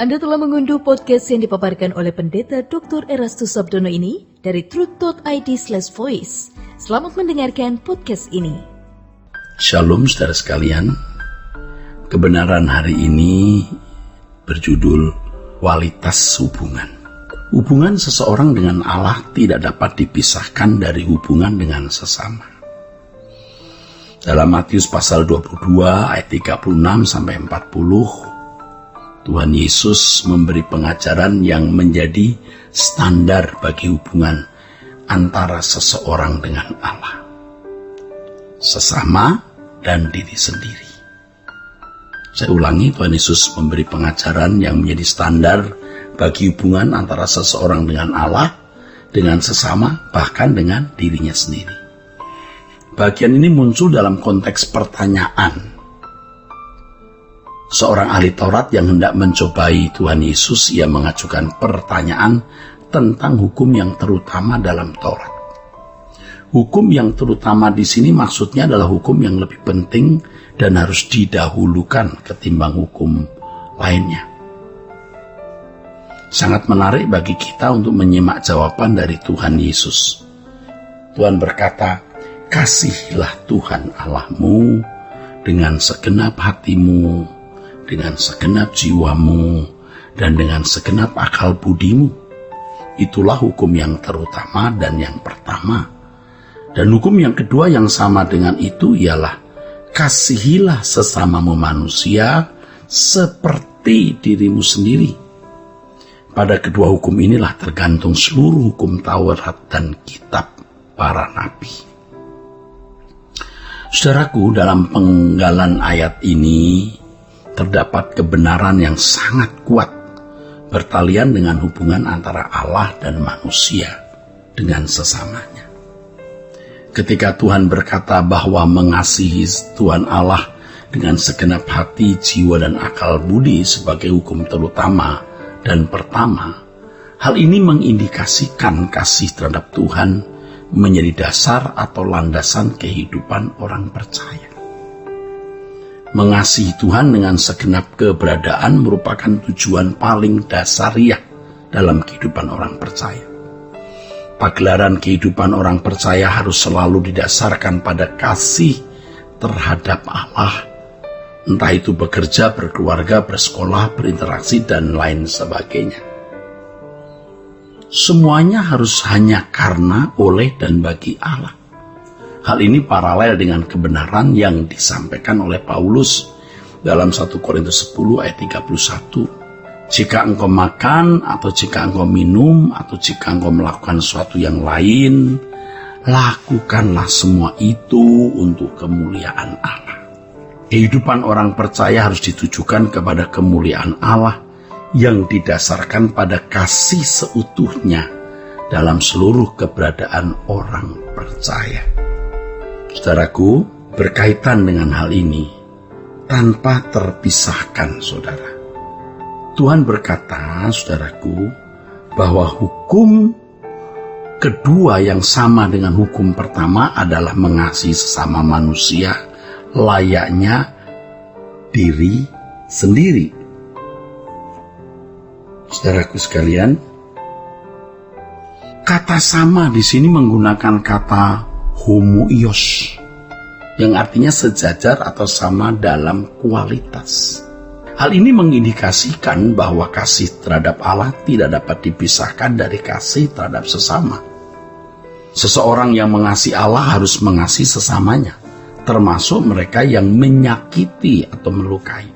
Anda telah mengunduh podcast yang dipaparkan oleh Pendeta Dr. Erastus Sabdono ini dari truth.id/voice. Selamat mendengarkan podcast ini. Shalom saudara sekalian. Kebenaran hari ini berjudul kualitas hubungan. Hubungan seseorang dengan Allah tidak dapat dipisahkan dari hubungan dengan sesama. Dalam Matius pasal 22 ayat 36 sampai 40, Tuhan Yesus memberi pengajaran yang menjadi standar bagi hubungan antara seseorang dengan Allah, sesama dan diri sendiri. Saya ulangi, Tuhan Yesus memberi pengajaran yang menjadi standar bagi hubungan antara seseorang dengan Allah, dengan sesama, bahkan dengan dirinya sendiri. Bagian ini muncul dalam konteks pertanyaan. Seorang ahli Taurat yang hendak mencobai Tuhan Yesus, ia mengajukan pertanyaan tentang hukum yang terutama dalam Taurat. Hukum yang terutama di sini maksudnya adalah hukum yang lebih penting dan harus didahulukan ketimbang hukum lainnya. Sangat menarik bagi kita untuk menyimak jawaban dari Tuhan Yesus. Tuhan berkata, "Kasihilah Tuhan Allahmu dengan segenap hatimu, dengan segenap jiwamu, dan dengan segenap akal budimu." Itulah hukum yang terutama dan yang pertama. Dan hukum yang kedua yang sama dengan itu ialah kasihilah sesamamu manusia seperti dirimu sendiri. Pada kedua hukum inilah tergantung seluruh hukum Taurat dan kitab para nabi. Saudaraku, dalam penggalan ayat ini terdapat kebenaran yang sangat kuat bertalian dengan hubungan antara Allah dan manusia dengan sesamanya. Ketika Tuhan berkata bahwa mengasihi Tuhan Allah dengan segenap hati, jiwa, dan akal budi sebagai hukum terutama dan pertama, hal ini mengindikasikan kasih terhadap Tuhan menjadi dasar atau landasan kehidupan orang percaya. Mengasihi Tuhan dengan segenap keberadaan merupakan tujuan paling dasariah dalam kehidupan orang percaya. Pagelaran kehidupan orang percaya harus selalu didasarkan pada kasih terhadap Allah, entah itu bekerja, berkeluarga, bersekolah, berinteraksi, dan lain sebagainya. Semuanya harus hanya karena, oleh, dan bagi Allah. Hal ini paralel dengan kebenaran yang disampaikan oleh Paulus dalam 1 Korintus 10 ayat 31. Jika engkau makan, atau jika engkau minum, atau jika engkau melakukan sesuatu yang lain, lakukanlah semua itu untuk kemuliaan Allah. Kehidupan orang percaya harus ditujukan kepada kemuliaan Allah yang didasarkan pada kasih seutuhnya dalam seluruh keberadaan orang percaya. Saudaraku, berkaitan dengan hal ini, tanpa terpisahkan saudara, Tuhan berkata, saudaraku, bahwa hukum kedua yang sama dengan hukum pertama adalah mengasihi sesama manusia layaknya diri sendiri. Saudaraku sekalian, kata sama di sini menggunakan kata homoios, yang artinya sejajar atau sama dalam kualitas. Hal ini mengindikasikan bahwa kasih terhadap Allah tidak dapat dipisahkan dari kasih terhadap sesama. Seseorang yang mengasihi Allah harus mengasihi sesamanya, termasuk mereka yang menyakiti atau melukai.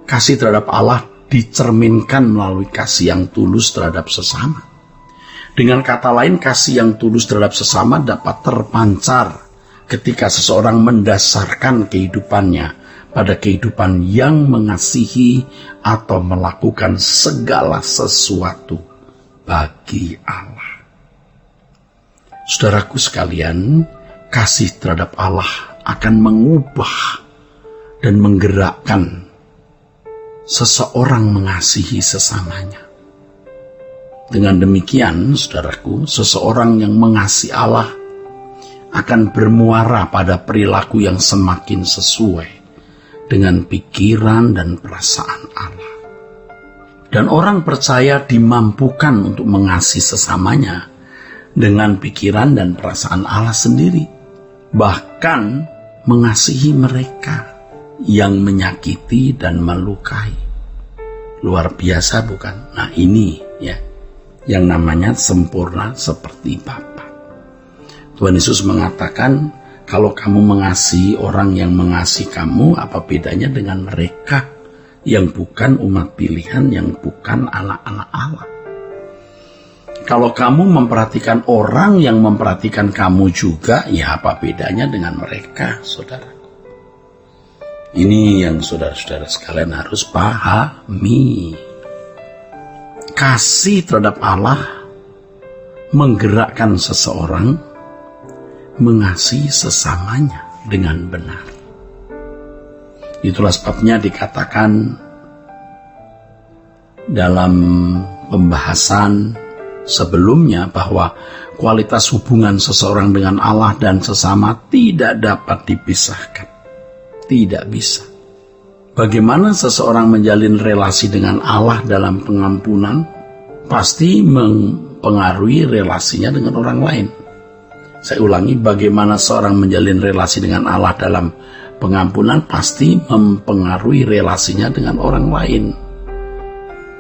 Kasih terhadap Allah dicerminkan melalui kasih yang tulus terhadap sesama. Dengan kata lain, kasih yang tulus terhadap sesama dapat terpancar ketika seseorang mendasarkan kehidupannya pada kehidupan yang mengasihi atau melakukan segala sesuatu bagi Allah. Saudaraku sekalian, kasih terhadap Allah akan mengubah dan menggerakkan seseorang mengasihi sesamanya. Dengan demikian, saudaraku, seseorang yang mengasihi Allah akan bermuara pada perilaku yang semakin sesuai dengan pikiran dan perasaan Allah. Dan orang percaya dimampukan untuk mengasihi sesamanya dengan pikiran dan perasaan Allah sendiri. Bahkan mengasihi mereka yang menyakiti dan melukai. Luar biasa bukan? Nah ini ya, yang namanya sempurna seperti Bapa. Tuhan Yesus mengatakan, kalau kamu mengasihi orang yang mengasihi kamu, apa bedanya dengan mereka yang bukan umat pilihan, yang bukan anak-anak Allah? Kalau kamu memperhatikan orang yang memperhatikan kamu juga, ya apa bedanya dengan mereka, saudara? Ini yang saudara-saudara sekalian harus pahami. Kasih terhadap Allah menggerakkan seseorang mengasihi sesamanya dengan benar. Itulah sebabnya dikatakan dalam pembahasan sebelumnya bahwa kualitas hubungan seseorang dengan Allah dan sesama tidak dapat dipisahkan. Tidak bisa. Bagaimana seseorang menjalin relasi dengan Allah dalam pengampunan pasti mempengaruhi relasinya dengan orang lain. Saya ulangi, bagaimana seorang menjalin relasi dengan Allah dalam pengampunan pasti mempengaruhi relasinya dengan orang lain.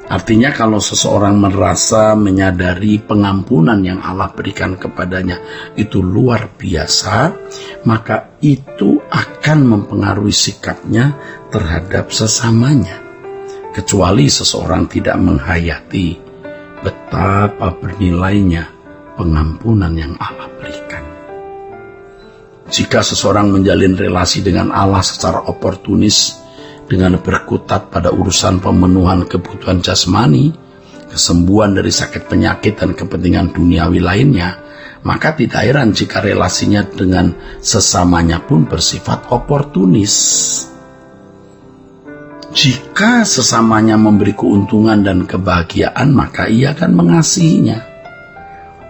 Artinya kalau seseorang merasa menyadari pengampunan yang Allah berikan kepadanya itu luar biasa, maka itu akan mempengaruhi sikapnya terhadap sesamanya. Kecuali seseorang tidak menghayati betapa bernilainya pengampunan yang Allah berikan. Jika seseorang menjalin relasi dengan Allah secara oportunis, dengan berkutat pada urusan pemenuhan kebutuhan jasmani, kesembuhan dari sakit penyakit dan kepentingan duniawi lainnya, maka tidak heran jika relasinya dengan sesamanya pun bersifat oportunis. Jika sesamanya memberi keuntungan dan kebahagiaan, maka ia akan mengasihinya.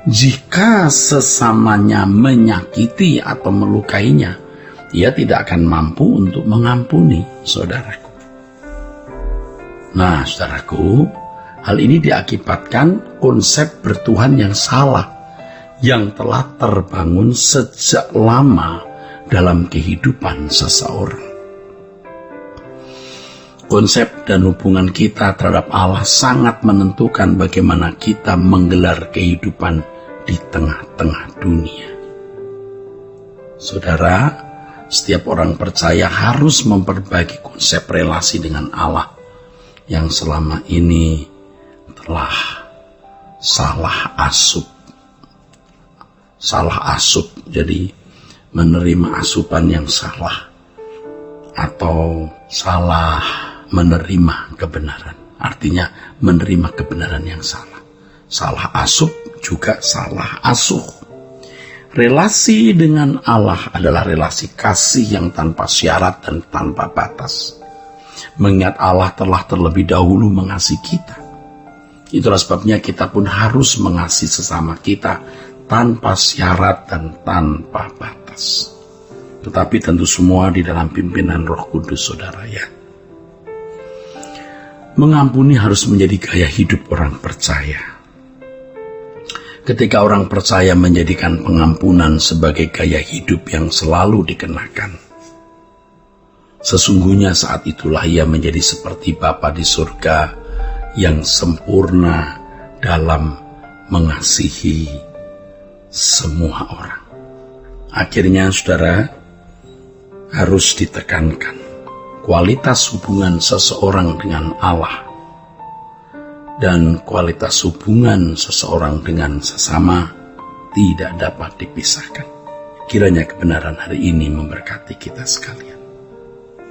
Jika sesamanya menyakiti atau melukainya, ia tidak akan mampu untuk mengampuni, saudaraku. Nah, saudaraku, hal ini diakibatkan konsep bertuhan yang salah, yang telah terbangun sejak lama dalam kehidupan seseorang. Konsep dan hubungan kita terhadap Allah sangat menentukan bagaimana kita menggelar kehidupan di tengah-tengah dunia. Saudara, setiap orang percaya harus memperbaiki konsep relasi dengan Allah yang selama ini telah salah asup, jadi menerima asupan yang salah atau salah menerima kebenaran. Artinya menerima kebenaran yang salah. Salah asup juga salah asuh. Relasi dengan Allah adalah relasi kasih yang tanpa syarat dan tanpa batas. Mengingat Allah telah terlebih dahulu mengasihi kita. Itulah sebabnya kita pun harus mengasihi sesama kita tanpa syarat dan tanpa batas. Tetapi tentu semua di dalam pimpinan Roh Kudus, saudara ya. Mengampuni harus menjadi gaya hidup orang percaya. Ketika orang percaya menjadikan pengampunan sebagai gaya hidup yang selalu dikenakan, sesungguhnya saat itulah ia menjadi seperti Bapa di surga yang sempurna dalam mengasihi semua orang. Akhirnya, saudara, harus ditekankan kualitas hubungan seseorang dengan Allah dan kualitas hubungan seseorang dengan sesama tidak dapat dipisahkan. Kiranya kebenaran hari ini memberkati kita sekalian.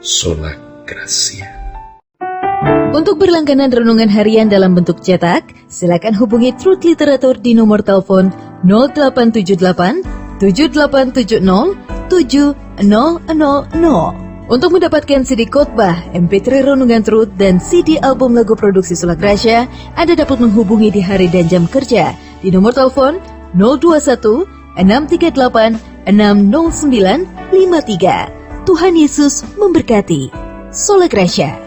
Sola Gracia. Untuk berlangganan renungan harian dalam bentuk cetak, silakan hubungi Truth Literatur di nomor telepon 0878 7870 7000. Untuk mendapatkan CD khotbah, MP3 Renungan Truth, dan CD album lagu produksi Sola Gracia, Anda dapat menghubungi di hari dan jam kerja di nomor telepon 021 638 60953. Tuhan Yesus memberkati. Sola Gracia.